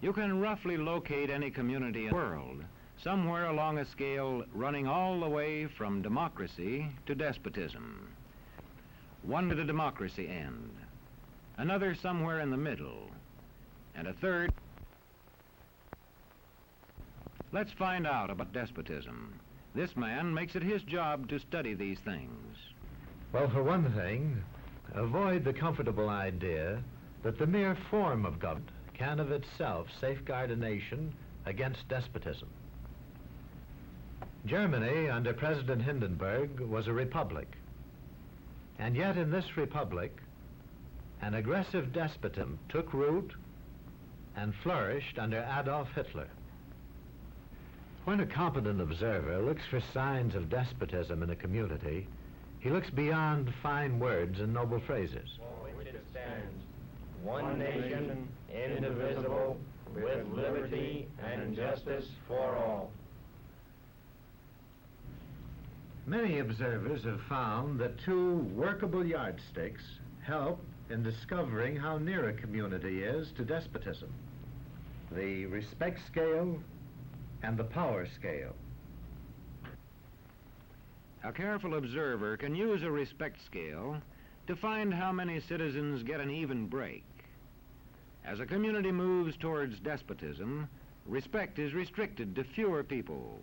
You can roughly locate any community in the world, somewhere along a scale running all the way from democracy to despotism. One to the democracy end, another somewhere in the middle, and a third. Let's find out about despotism. This man makes it his job to study these things. Well, for one thing, avoid the comfortable idea that the mere form of government can of itself safeguard a nation against despotism. Germany, under President Hindenburg, was a republic. And yet in this republic, an aggressive despotism took root and flourished under Adolf Hitler. When a competent observer looks for signs of despotism in a community, he looks beyond fine words and noble phrases. For which it stands, one nation, indivisible, with liberty and justice for all. Many observers have found that two workable yardsticks help in discovering how near a community is to despotism: the respect scale and the power scale. A careful observer can use a respect scale to find how many citizens get an even break. As a community moves towards despotism, respect is restricted to fewer people.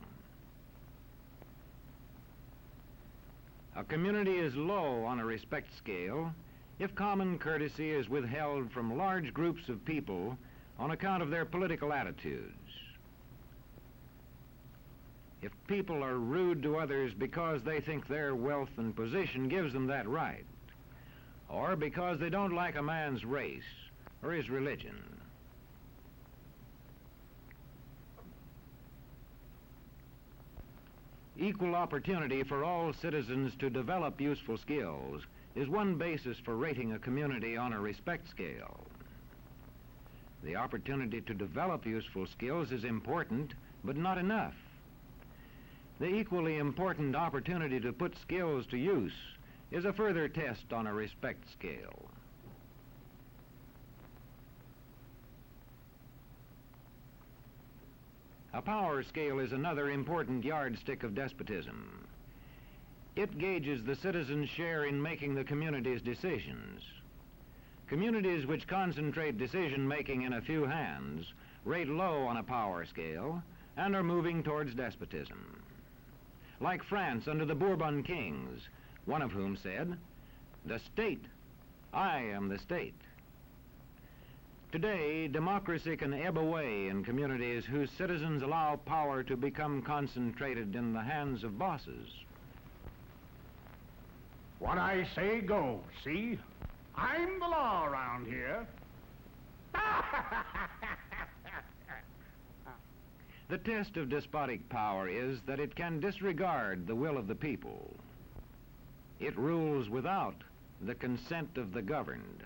A community is low on a respect scale if common courtesy is withheld from large groups of people on account of their political attitudes. If people are rude to others because they think their wealth and position gives them that right, or because they don't like a man's race or his religion. Equal opportunity for all citizens to develop useful skills is one basis for rating a community on a respect scale. The opportunity to develop useful skills is important, but not enough. The equally important opportunity to put skills to use is a further test on a respect scale. A power scale is another important yardstick of despotism. It gauges the citizens' share in making the community's decisions. Communities which concentrate decision-making in a few hands rate low on a power scale and are moving towards despotism. Like France under the Bourbon kings, one of whom said, "The state, I am the state." Today, democracy can ebb away in communities whose citizens allow power to become concentrated in the hands of bosses. What I say goes, see? I'm the law around here. The test of despotic power is that it can disregard the will of the people. It rules without the consent of the governed.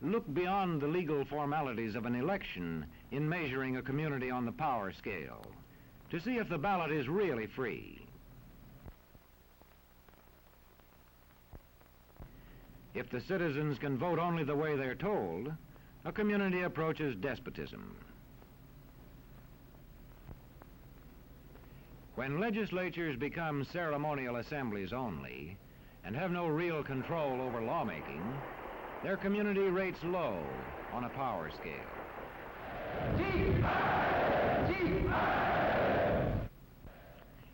Look beyond the legal formalities of an election in measuring a community on the power scale to see if the ballot is really free. If the citizens can vote only the way they're told, a community approaches despotism. When legislatures become ceremonial assemblies only and have no real control over lawmaking, their community rates low on a power scale.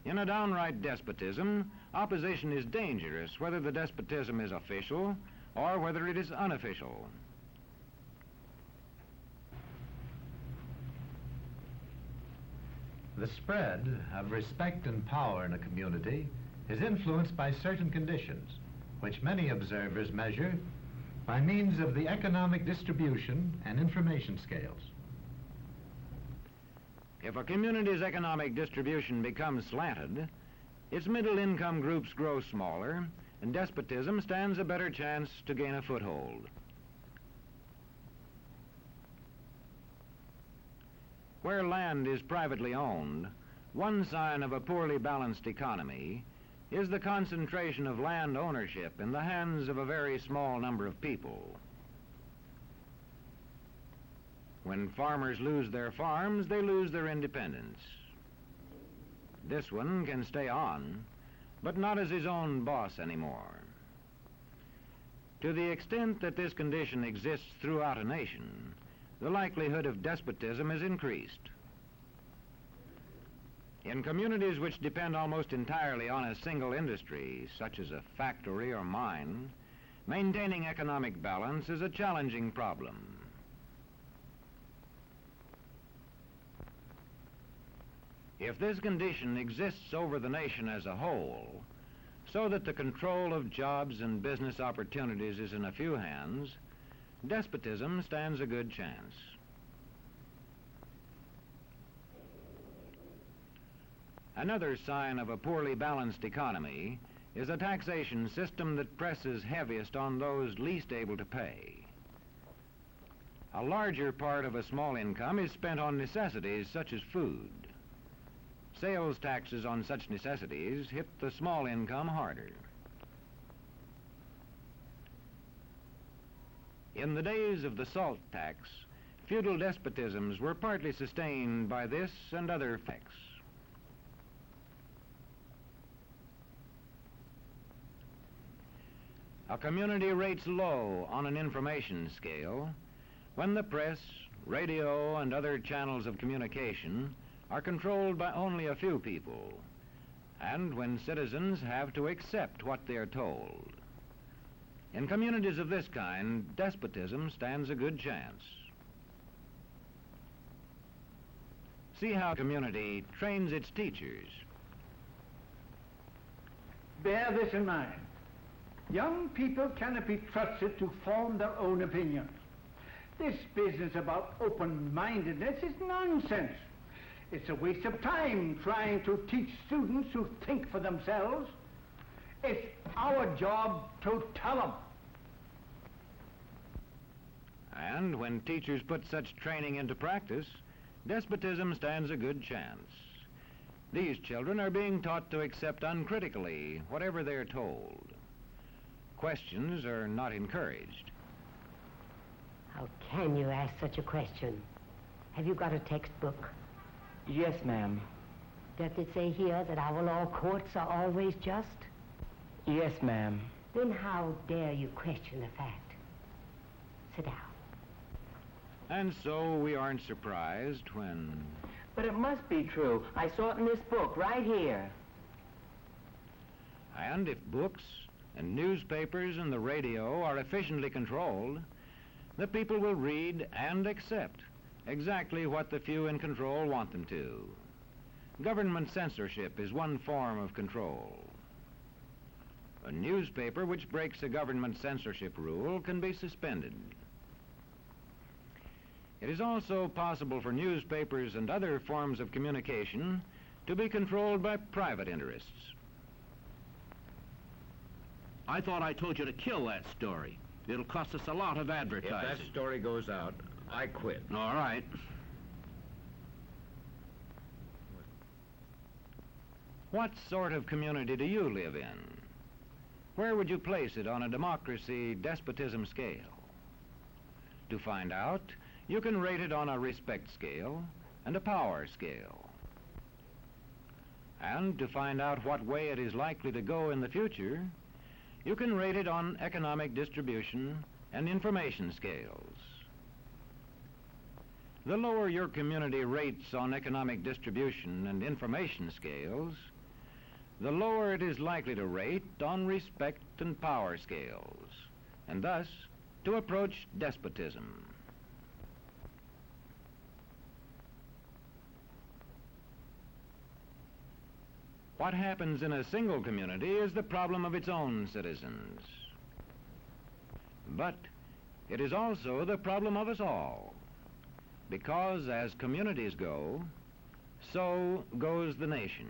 In a downright despotism, opposition is dangerous, whether the despotism is official or whether it is unofficial. The spread of respect and power in a community is influenced by certain conditions, which many observers measure by means of the economic distribution and information scales. If a community's economic distribution becomes slanted, its middle-income groups grow smaller, and despotism stands a better chance to gain a foothold. Where land is privately owned, one sign of a poorly balanced economy is the concentration of land ownership in the hands of a very small number of people. When farmers lose their farms, they lose their independence. This one can stay on, but not as his own boss anymore. To the extent that this condition exists throughout a nation, the likelihood of despotism is increased. In communities which depend almost entirely on a single industry, such as a factory or mine, maintaining economic balance is a challenging problem. If this condition exists over the nation as a whole, so that the control of jobs and business opportunities is in a few hands, despotism stands a good chance. Another sign of a poorly balanced economy is a taxation system that presses heaviest on those least able to pay. A larger part of a small income is spent on necessities such as food. Sales taxes on such necessities hit the small income harder. In the days of the salt tax, feudal despotisms were partly sustained by this and other effects. A community rates low on an information scale when the press, radio, and other channels of communication are controlled by only a few people, and when citizens have to accept what they are told. In communities of this kind, despotism stands a good chance. See how a community trains its teachers. Bear this in mind. Young people cannot be trusted to form their own opinions. This business about open-mindedness is nonsense. It's a waste of time trying to teach students to think for themselves. It's our job to tell them. And when teachers put such training into practice, despotism stands a good chance. These children are being taught to accept uncritically whatever they're told. Questions are not encouraged. How can you ask such a question? Have you got a textbook? Yes, ma'am. Does it say here that our law courts are always just? Yes, ma'am. Then how dare you question the fact? Sit down. And so we aren't surprised when... But it must be true. I saw it in this book right here. And if books and newspapers and the radio are efficiently controlled, the people will read and accept exactly what the few in control want them to. Government censorship is one form of control. A newspaper which breaks a government censorship rule can be suspended. It is also possible for newspapers and other forms of communication to be controlled by private interests. I thought I told you to kill that story. It'll cost us a lot of advertising. If that story goes out, I quit. All right. What sort of community do you live in? Where would you place it on a democracy-despotism scale? To find out, you can rate it on a respect scale and a power scale. And to find out what way it is likely to go in the future, you can rate it on economic distribution and information scales. The lower your community rates on economic distribution and information scales, the lower it is likely to rate on respect and power scales, and thus to approach despotism. What happens in a single community is the problem of its own citizens. But it is also the problem of us all, because as communities go, so goes the nation.